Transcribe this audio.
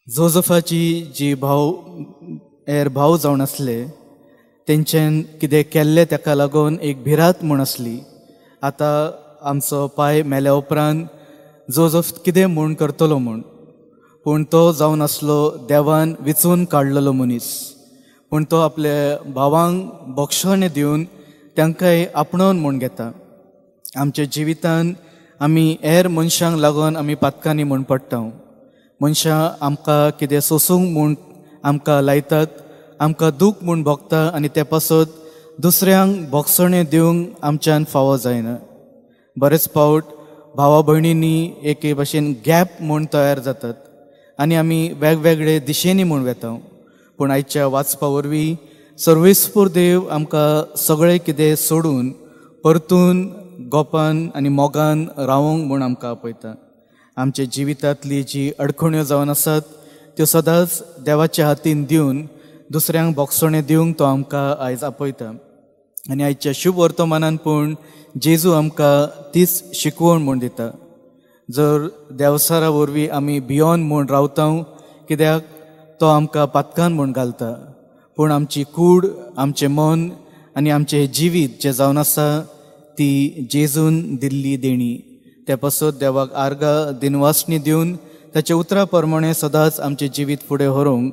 जोझफाची जी भाव जावन असले तेंच्यान कितें केल्लें ताका लागून एक भिरांत म्हूण असली. आतां आमचो पाय मेल्या उपरांत जोझफ कितें म्हूण करतलो म्हूण, पूण तो जावन असलो देवान विचून काडलेलो मनीस. पूण तो आपल्या भावांक भक्षण दिवन तांकांय आपणोवन म्हूण घेता. आमच्या जिवितान आमी हेर मनशांक लागून आमी पातकांनी म्हूण पडटा. मनशां आमकां कितें सोसूंक म्हूण आमकां लायतात, आमकां दूख म्हूण भोगता आनी ते पासत दुसऱ्यांक भोगसणें दिवंक आमच्यान फावो जायना. बरेच फावट भावा भयणींनी एके भाशेन गॅप म्हूण तयार जातात आनी आमी वेगवेगळे दिशेनी म्हूण वेता. पूण आयच्या वाचपा वरवीं सर्वेस्पूर देव आमकां सगळें कितें सोडून परतून गोपान आनी मोगान रावंक म्हूण आमकां आपयता. आमच्या जिवितांतली जी अडखण्यो जावन आसात त्यो सदांच देवाच्या हातीन दिवन दुसऱ्यांक भोगसणें दिवंक तो आमकां आयज आपयता. आनी आयच्या शुभ वर्तमानान पूण जेजू आमकां तीच शिकवण म्हूण दिता. जर देवसारा वरवीं आमी भियोन म्हूण रावता, कित्याक तो आमकां पातकान म्हूण घालता, पूण आमची कूड, आमचें मन आनी आमचें जिवीत जें जावन आसा ती जेजून दिल्ली देणी. ते पासत देवाक आर्गां दिनवासणी दिवन ताच्या उतरा प्रमाणें सदांच आमचें जिवीत फुडें व्हरूंक